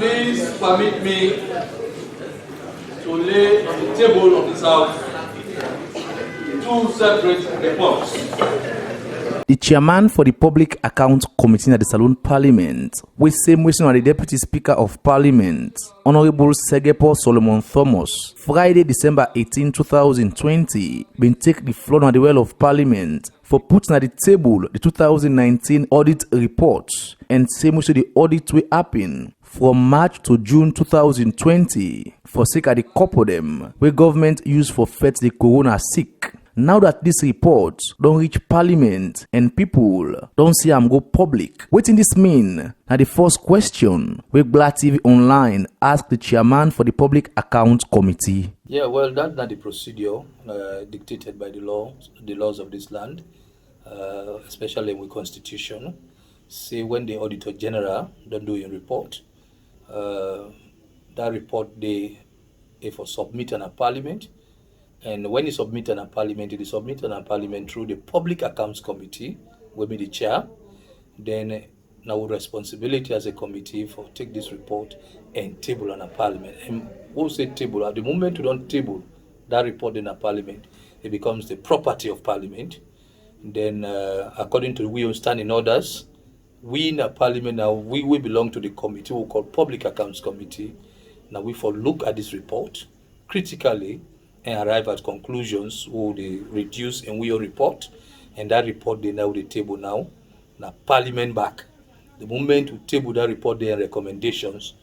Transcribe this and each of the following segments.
Please permit me to lay on the table of this House two separate reports. The chairman for the Public Accounts Committee at the Saloon Parliament, with same question on the Deputy Speaker of Parliament, Honorable Segepo Solomon Thomas, Friday, December 18, 2020, been take the floor on the well of Parliament for putting at the table the 2019 audit report and same way the audit will happen from March to June 2020 for sake of the couple them where government use for fight the corona sick. Now that this report don't reach Parliament and people don't see am go public, what in this mean? Now the first question where Gbla TV Online asked the chairman for the Public Accounts Committee. Yeah, well, that's not the procedure dictated by the laws of this land, especially with Constitution. Say when the Auditor General don't do a report, that report they for submit in a Parliament. And when you submit in a Parliament, it is submitted in a Parliament through the Public Accounts Committee, will be the chair. Then now responsibility as a committee for take this report and table on a Parliament. And we'll say table. At the moment you don't table that report in a Parliament, it becomes the property of Parliament. Then according to we standing orders, we in a Parliament now, we belong to the committee we call Public Accounts Committee. Now we for look at this report critically and arrive at conclusions who they reduce in your report, and that report they now the table now Parliament back. The moment we table that report their recommendations,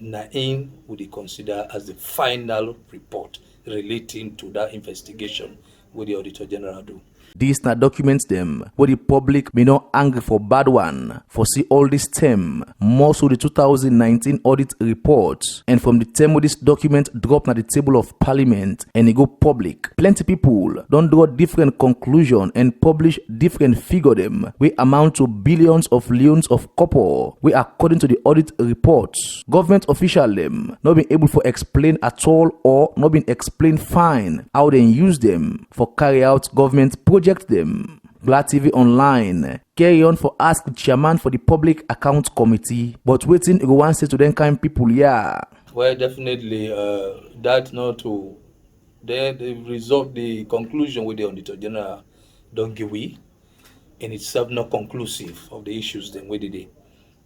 in would they consider as the final report relating to that investigation what the Auditor General do. These now documents them where the public may not angry for bad one for see all this term, more so the 2019 audit report, and from the term where this document drop na the table of Parliament and it go public. Plenty people don't draw different conclusion and publish different figure them we amount to billions of leons of copper we according to the audit reports. Government official them not being able to explain at all or not being explained fine how they use them for carry out government project them. Gbla TV Online carry on for ask the chairman for the Public Accounts Committee, but waiting go one say to them kind people, yeah. Well, definitely that not to the result, the conclusion with the Auditor General don't give we in itself not conclusive of the issues then where did they.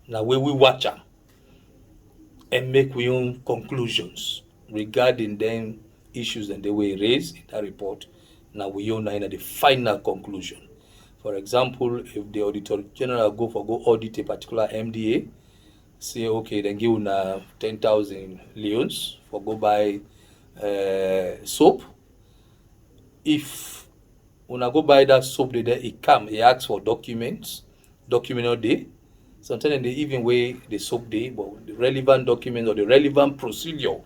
Now where we watch them and make we own conclusions regarding them issues that they were raised in that report. Now we own the final conclusion. For example, if the Auditor General go audit a particular MDA, say okay, then give una 10,000 leons for go buy soap. If una go buy that soap, then he asks for documents, document all day. Sometimes they even weigh the soap day, but the relevant documents or the relevant procedure,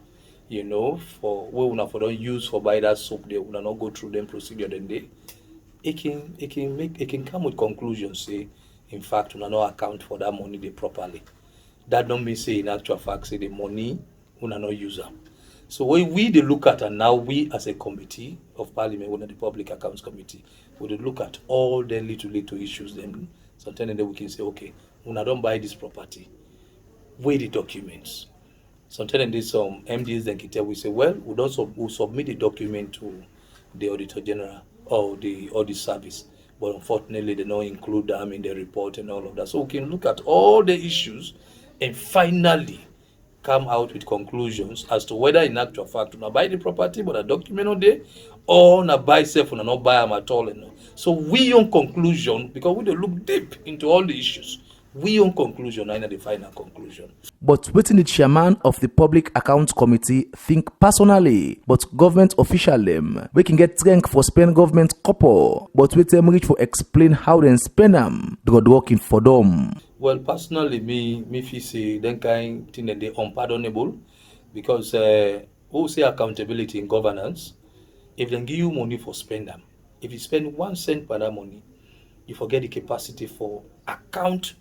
you know, for where una for don't use for buy that soap, they will not go through them procedure then they it can come with conclusions, say in fact una not account for that money they properly. That don't mean say in actual fact say the money una not use them. So when we they look at, and now we as a committee of Parliament, one of the Public Accounts Committee, we they look at all the little issues then sometimes then we can say okay, una don't buy this property, weigh the documents. Sometimes there's some MDs then can tell we say, well, we'll submit the document to the Auditor General or the Audit Service, but unfortunately they don't include them in the report and all of that. So we can look at all the issues and finally come out with conclusions as to whether in actual fact we not buy the property but a document on there or not buy self or not buy them at all. You know? So we on conclusion, because we don't look deep into all the issues. We on conclusion, and the final conclusion. But waiting the chairman of the Public Accounts Committee think personally, but government official them we can get strength for spend government couple, but wait them reach for explain how they spend them. God working for them. Well, personally, me feel say then kind thing that they unpardonable because who say accountability in governance. If they give you money for spend them, if you spend 1 cent per that money, you forget the capacity for account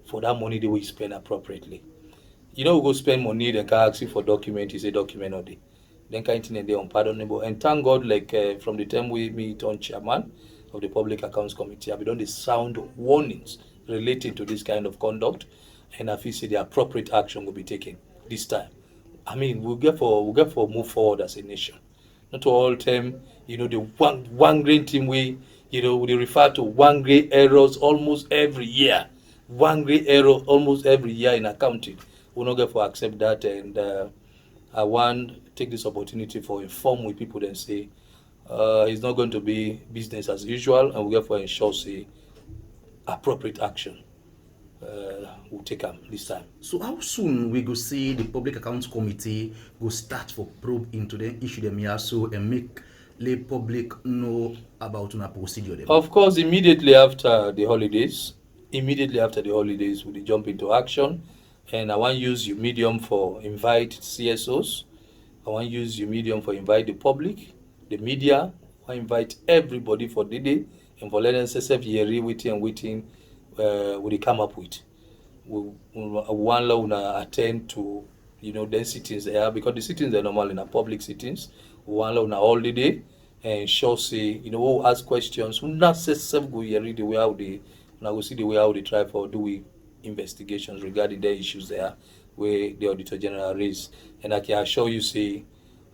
for that money they will spend appropriately. You know, we go spend money, then can ask you for document, is a document or the then kind of thing they unpardonable. And thank God, like from the time we meet on chairman of the Public Accounts Committee, I've done the sound warnings relating to this kind of conduct, and I feel say the appropriate action will be taken this time. I mean, we'll get for move forward as a nation. Not all time, the one grain team we, we refer to one grade errors almost every year. One grade error almost every year in accounting. We'll not get for accept that, and I want to take this opportunity for inform with people and say it's not going to be business as usual, and we get for ensure say appropriate action will take them this time. So how soon we go see the Public Accounts Committee go start for probe into the issue them here so and make the public know about una procedure them? Of course, immediately after the holidays, we jump into action. And I want to use your medium for invite CSOs. I want to use your medium for invite the public, the media. I invite everybody for the day and for letting us waiting what they come up with. We want to attend to the sittings there because the sittings are normal in a public sittings. We want to all the day and show say we'll ask questions. We not say go here the way how they now see the way how they try for do we investigations regarding the issues there where the Auditor General raised. And I can assure you say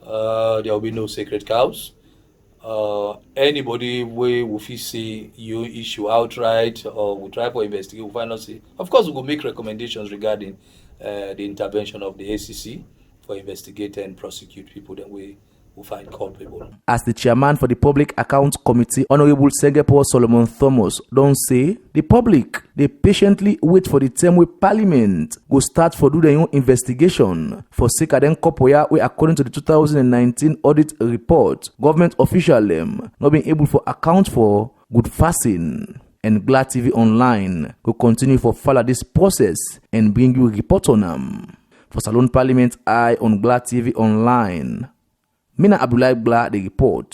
there will be no sacred cows. Anybody where we see you issue outright or we try for investigate, we find out say, of course we will make recommendations regarding the intervention of the ACC for investigate and prosecute people that we will find culpable. As the chairman for the Public Accounts Committee, Honorable Segepo Solomon Thomas, don't say the public they patiently wait for the time where Parliament go start for do their own investigation for sake of them couple year where according to the 2019 audit report, government official them not being able to account for good fasting. And Gbla TV Online will continue for follow this process and bring you a report on them. For Salone Parliament Eye on Gbla TV Online. Mina Abdullah Gbla, the report.